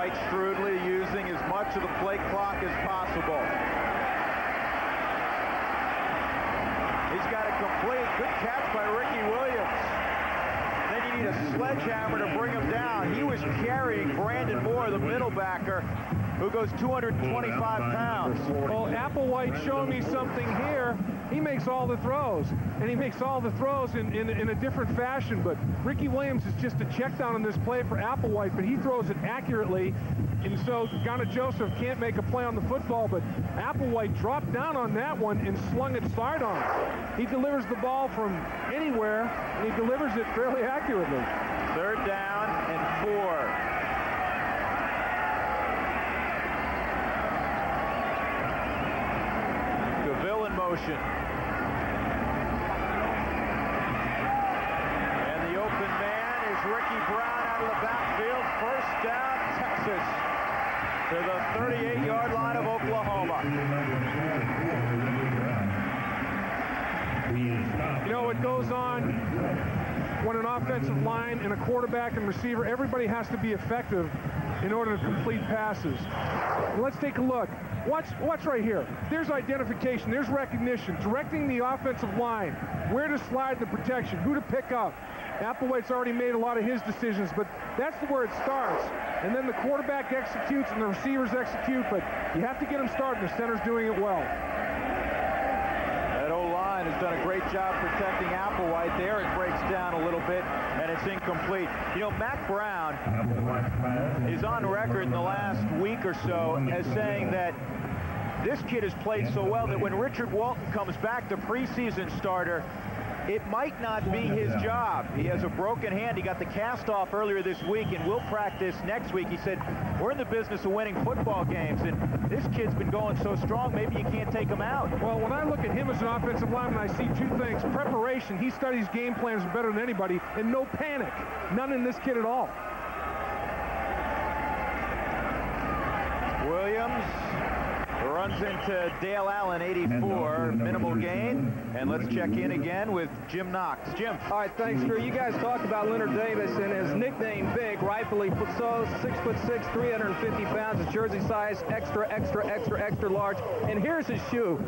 Applewhite shrewdly using as much of the play clock as possible. He's got a complete. Good catch by Ricky Williams. Then you need a sledgehammer to bring him down. He was carrying Brandon Moore, the middle backer, who goes 225 pounds. Well, Applewhite showing me something here. He makes all the throws, and he makes all the throws in a different fashion. But Ricky Williams is just a check down on this play for Applewhite, but he throws it accurately. And so Ghana Joseph can't make a play on the football, but Applewhite dropped down on that one and slung it sidearm. He delivers the ball from anywhere, and he delivers it fairly accurately. 3rd down and 4. DeVille in motion. And the open man is Ricky Brown out of the backfield. 1st down, Texas, to the 38-yard line of Oklahoma. You know, it goes on when an offensive line and a quarterback and receiver, everybody has to be effective in order to complete passes. Let's take a look. Watch right here. There's identification. There's recognition. Directing the offensive line. Where to slide the protection. Who to pick up. Applewhite's already made a lot of his decisions, but that's where it starts. And then the quarterback executes and the receivers execute, but you have to get them started. The center's doing it well. That O-line has done a great job protecting Applewhite there. It breaks down a little bit, and it's incomplete. You know, Mack Brown is on record in the last week or so as saying that this kid has played so well that when Richard Walton comes back, the preseason starter, it might not be his job. He has a broken hand. He got the cast off earlier this week and will practice next week. He said, we're in the business of winning football games, and this kid's been going so strong, maybe you can't take him out. Well, when I look at him as an offensive lineman, I see 2 things. Preparation. He studies game plans better than anybody, and no panic. None in this kid at all. Williams runs into Dale Allen, 84, minimal gain. And let's check in again with Jim Knox. Jim. All right, thanks, Drew. You guys talked about Leonard Davis and his nickname, Big, rightfully so, 6'6", 350 pounds, his jersey size, extra, extra, extra, extra large. And here's his shoe.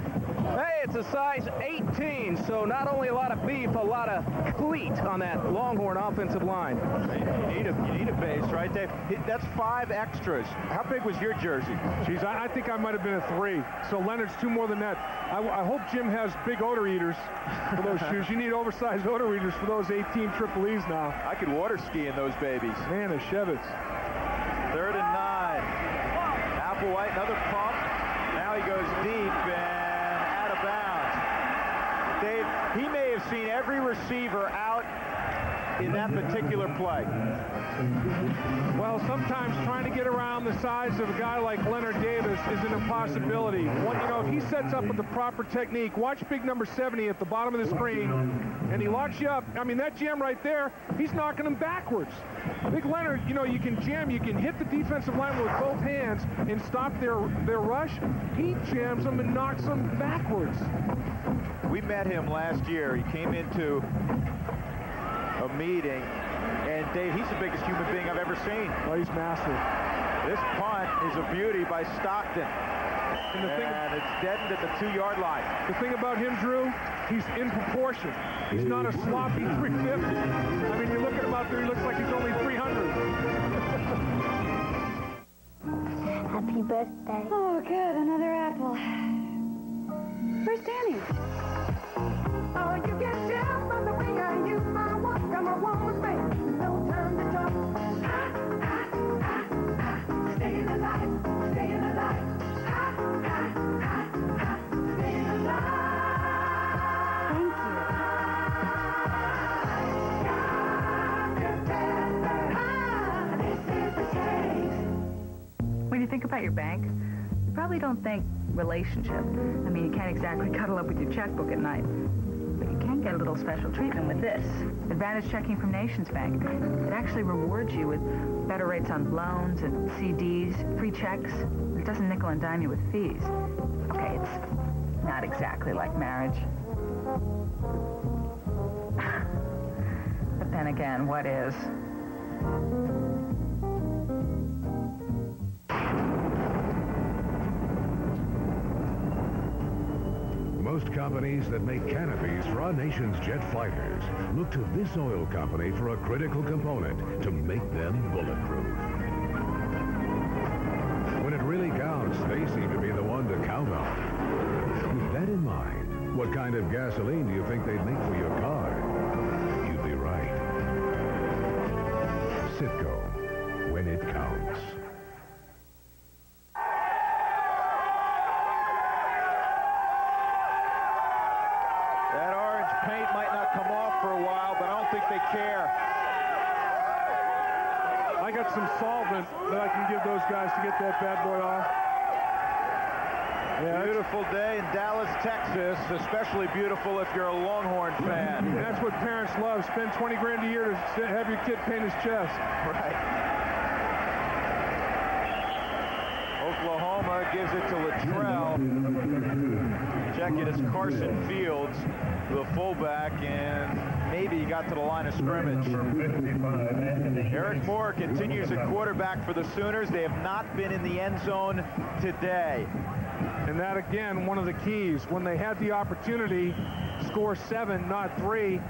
Hey, it's a size 18, so not only a lot of beef, a lot of cleat on that Longhorn offensive line. You need a base, right, Dave? That's 5 extras. How big was your jersey? Geez, I think I might have been a 3. So Leonard's 2 more than that. I hope Jim has big odor eaters for those shoes. You need oversized odor eaters for those 18 Triple E's now. I could water ski in those babies. Man, the Chevets. 3rd and 9. Applewhite, another pump. Now he goes deep and out of bounds. Dave, he may have seen every receiver out in that particular play. Well, sometimes trying to get around the size of a guy like Leonard Davis is an impossibility. Well, you know, if he sets up with the proper technique, watch big number 70 at the bottom of the screen, and he locks you up. I mean, that jam right there, he's knocking him backwards. Big Leonard, you know, you can jam, you can hit the defensive line with both hands and stop their rush. He jams them and knocks them backwards. We met him last year. He came into a meeting, and Dave, he's the biggest human being I've ever seen. Oh, he's massive. This punt is a beauty by Stockton, and it's deadened at the 2-yard line. The thing about him, Drew, he's in proportion. He's not a sloppy 350. I mean, you look at him out there, he looks like he's only 300. Happy birthday. Oh, good. Another apple. Where's Danny? Oh, you get down by the way I use my walk. I'm a woman's man. No time to talk. Staying alive. Staying alive. Staying alive. Thank you. This is the taste. When you think about your bank, you probably don't think relationship. I mean, you can't exactly cuddle up with your checkbook at night. But you can get a little special treatment with this. Advantage checking from Nations Bank. It actually rewards you with better rates on loans and CDs, free checks. It doesn't nickel and dime you with fees. Okay, it's not exactly like marriage. But then again, what is? This is the taste. When you think about your bank, you probably don't think relationship. I mean, you can't exactly cuddle up with your checkbook at night. But you can get a little special treatment with this. Advantage checking from Nations Bank. It actually rewards you with better rates on loans and CDs, free checks. It doesn't nickel and dime you with fees. Okay, it's not exactly like marriage. But then again, what is? Most companies that make canopies for our nation's jet fighters look to this oil company for a critical component to make them bulletproof. When it really counts, they seem to be the one to count on. With that in mind, what kind of gasoline do you think they'd make for your car? You'd be right. Citgo, when it counts. That orange paint might not come off for a while, but I don't think they care. I got some solvent that I can give those guys to get that bad boy off. Yeah, beautiful day in Dallas, Texas, especially beautiful if you're a Longhorn fan. And that's what parents love. Spend 20 grand a year to have your kid paint his chest. Right. Oklahoma gives it to Latrell. Check it, it's Carson Fields, the fullback, and maybe he got to the line of scrimmage. Eric Moore continues at quarterback for the Sooners. They have not been in the end zone today. And that, again, one of the keys. When they had the opportunity, score 7, not 3,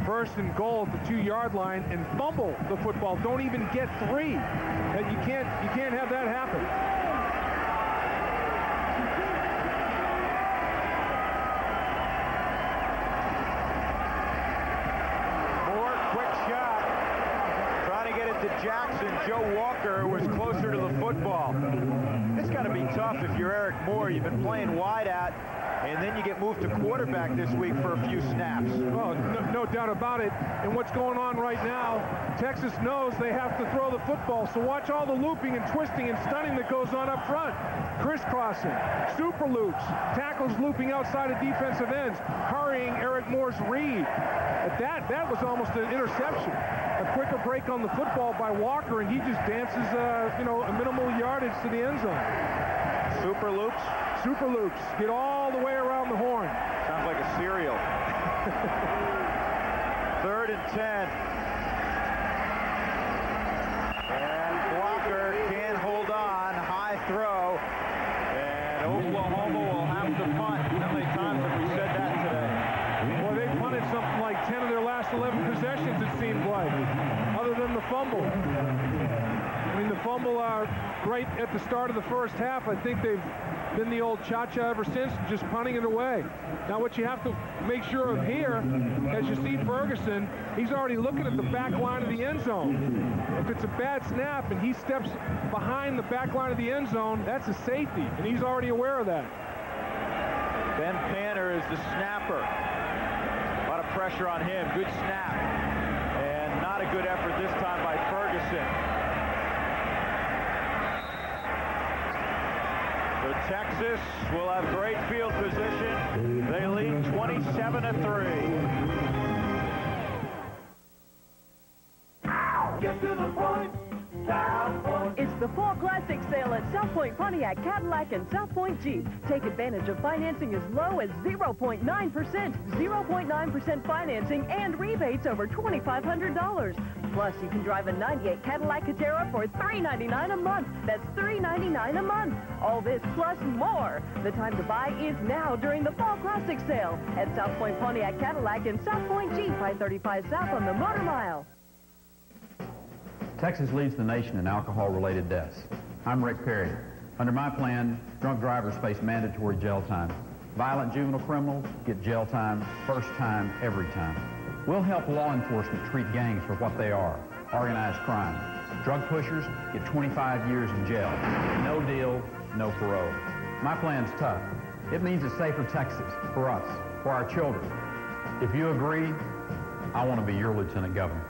first and goal at the 2-yard line, and fumble the football. Don't even get 3. And you can't have that happen. Moore, quick shot. Trying to get it to Jackson. Joe Walker was closer to the football. It's got to be tough if you're Eric Moore. You've been playing wide out, and then you get moved to quarterback this week for a few snaps. Oh, no doubt about it. And what's going on right now, Texas knows they have to throw the football. So watch all the looping and twisting and stunning that goes on up front. Crisscrossing, super loops, tackles looping outside of defensive ends, hurrying Eric Moore's read. That was almost an interception. A quicker break on the football by Walker, and he just dances, a minimal yardage to the end zone. Super loops? Super loops. Get all the way around the horn. Sounds like a cereal. 3rd and 10. And Walker can't hold on. High throw. And Oklahoma will have to punt. How many times have we said that today? Well, they punted something like 10 of their last 11 possessions, it seemed like, other than the fumble. I mean, the fumble right at the start of the first half, I think they've been the old cha-cha ever since, just punting it away. Now, what you have to make sure of here, as you see Ferguson, he's already looking at the back line of the end zone. If it's a bad snap and he steps behind the back line of the end zone, that's a safety, and he's already aware of that. Ben Panner is the snapper. A lot of pressure on him. Good snap. And not a good effort this time by Ferguson. So Texas will have great field position. They lead 27-3. Get to the point. It's the Fall Classic Sale at South Point Pontiac Cadillac and South Point Jeep. Take advantage of financing as low as 0.9%, 0.9% financing, and rebates over $2,500. Plus, you can drive a 98 Cadillac Catera for $399 a month. That's $399 a month. All this plus more. The time to buy is now during the Fall Classic Sale at South Point Pontiac Cadillac and South Point Jeep, I-35 South on the Motor Mile. Texas leads the nation in alcohol-related deaths. I'm Rick Perry. Under my plan, drunk drivers face mandatory jail time. Violent juvenile criminals get jail time, first time, every time. We'll help law enforcement treat gangs for what they are, organized crime. Drug pushers get 25 years in jail. No deal, no parole. My plan's tough. It means a safer Texas for us, for our children. If you agree, I want to be your lieutenant governor.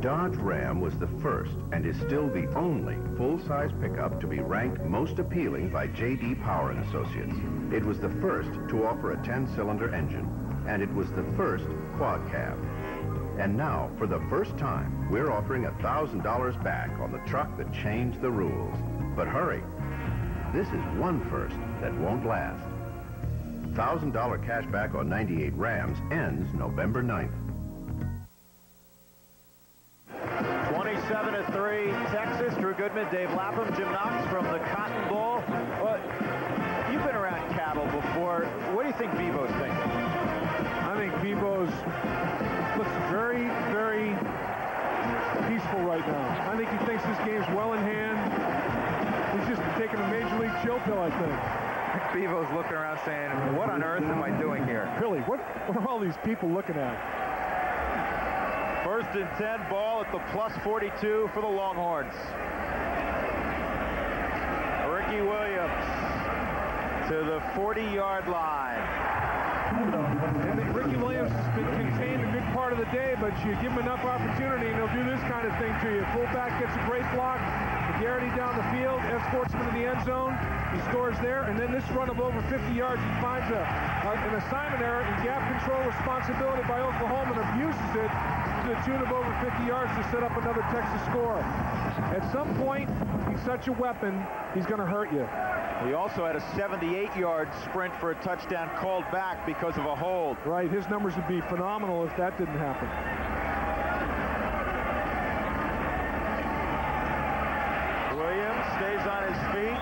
Dodge Ram was the first and is still the only full-size pickup to be ranked most appealing by J.D. Power & Associates. It was the first to offer a 10-cylinder engine, and it was the first quad cab. And now, for the first time, we're offering $1,000 back on the truck that changed the rules. But hurry, this is one first that won't last. $1,000 cash back on 98 Rams ends November 9th. 27-3, Texas. Drew Goodman, Dave Lapham, Jim Knox from the Cotton Bowl. Well, you've been around cattle before. What do you think Bevo's thinking? I think Bevo's looks very, very peaceful right now. I think he thinks this game's well in hand. He's just taking a major league chill pill, I think. Bevo's looking around saying, what on earth am I doing here? Really, what are all these people looking at? First and 10, ball at the plus 42 for the Longhorns. Ricky Williams to the 40-yard line. And Ricky Williams has been contained a good part of the day, but you give him enough opportunity and he'll do this kind of thing to you. Fullback gets a great block. Garrity down the field, escorts him to the end zone. He scores there, and then this run of over 50 yards, he finds an assignment error and gap control responsibility by Oklahoma and abuses it to the tune of over 50 yards to set up another Texas score. At some point, he's such a weapon, he's going to hurt you. He also had a 78-yard sprint for a touchdown called back because of a hold. Right, his numbers would be phenomenal if that didn't happen. Williams stays on his feet,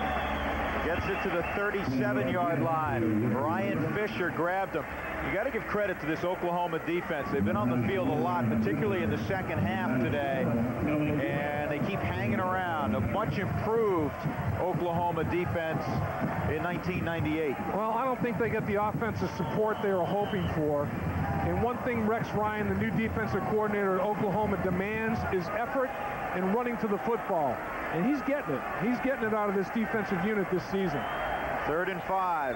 gets it to the 37-yard line. Brian Fisher grabbed him. You got to give credit to this Oklahoma defense. They've been on the field a lot, particularly in the second half today, and they keep hanging around. A much improved Oklahoma defense in 1998. Well, I don't think they get the offensive support they were hoping for. And one thing Rex Ryan, the new defensive coordinator at Oklahoma, demands is effort and running to the football. And he's getting it. He's getting it out of this defensive unit this season. 3rd and 5.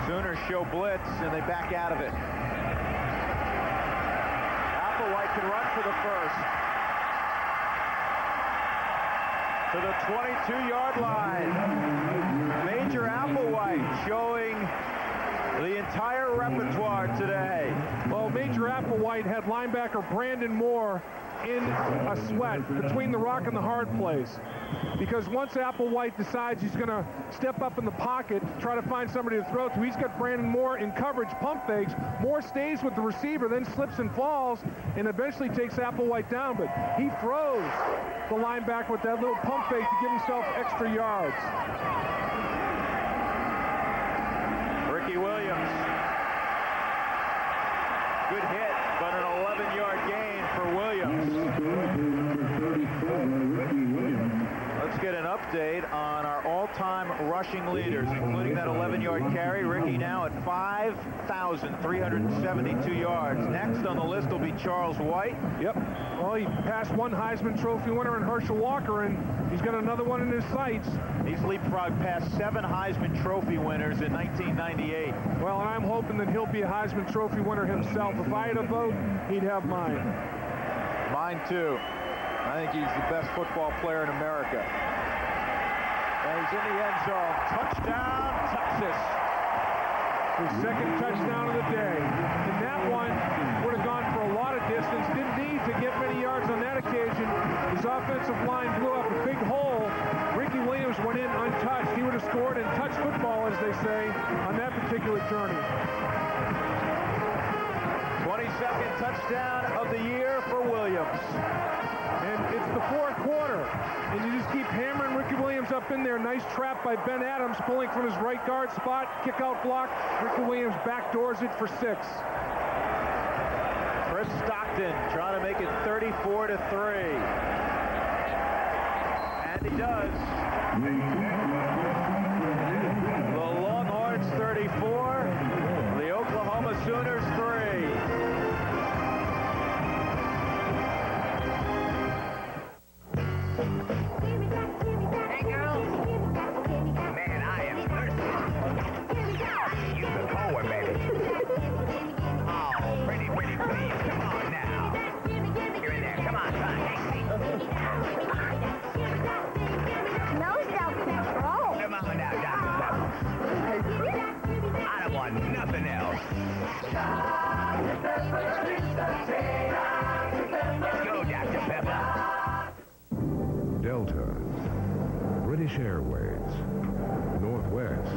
Sooners show blitz, and they back out of it. Applewhite can run for the first. To the 22-yard line. Major Applewhite showing the entire repertoire today. Well, Major Applewhite had linebacker Brandon Moore in a sweat between the rock and the hard place. Because once Applewhite decides he's going to step up in the pocket to try to find somebody to throw to, he's got Brandon Moore in coverage, pump fakes. Moore stays with the receiver, then slips and falls, and eventually takes Applewhite down. But he throws the linebacker with that little pump fake to give himself extra yards. Ricky Williams. Good hit, but an 11-yard gain for Williams. Let's get an update on our all-time rushing leaders, including that 11-yard carry. Ricky now at 5,372 yards. Next on the list will be Charles White. Yep. Well, he passed one Heisman Trophy winner in Herschel Walker, and he's got another one in his sights. He's leapfrogged past 7 Heisman Trophy winners in 1998. Well, and I'm hoping that he'll be a Heisman Trophy winner himself. If I had a vote, he'd have mine. Mine, too. I think he's the best football player in America. And he's in the end zone. Touchdown, Texas. His second touchdown of the day. And that one would have gone for a lot of distance. Didn't need to get many yards on that occasion. His offensive line blew up a big hole. Ricky Williams went in untouched. He would have scored in touch football, as they say, on that particular journey. 22nd touchdown of the year for Williams. And it's the fourth quarter, and you just keep hammering Ricky Williams up in there. Nice trap by Ben Adams, pulling from his right guard spot. Kick out block. Ricky Williams backdoors it for 6. Chris Stockton trying to make it 34-3. And he does. The Longhorns 34, the Oklahoma Sooners 3. Hey, girls. Man, I am thirsty. You can call her, baby. Oh, pretty, pretty, please. Come on now. You're in there. Come on, son. No self-control. Come on now, Dr. Pepper. I don't want nothing else. Let's go, Dr. Pepper. Delta, British Airways, Northwest,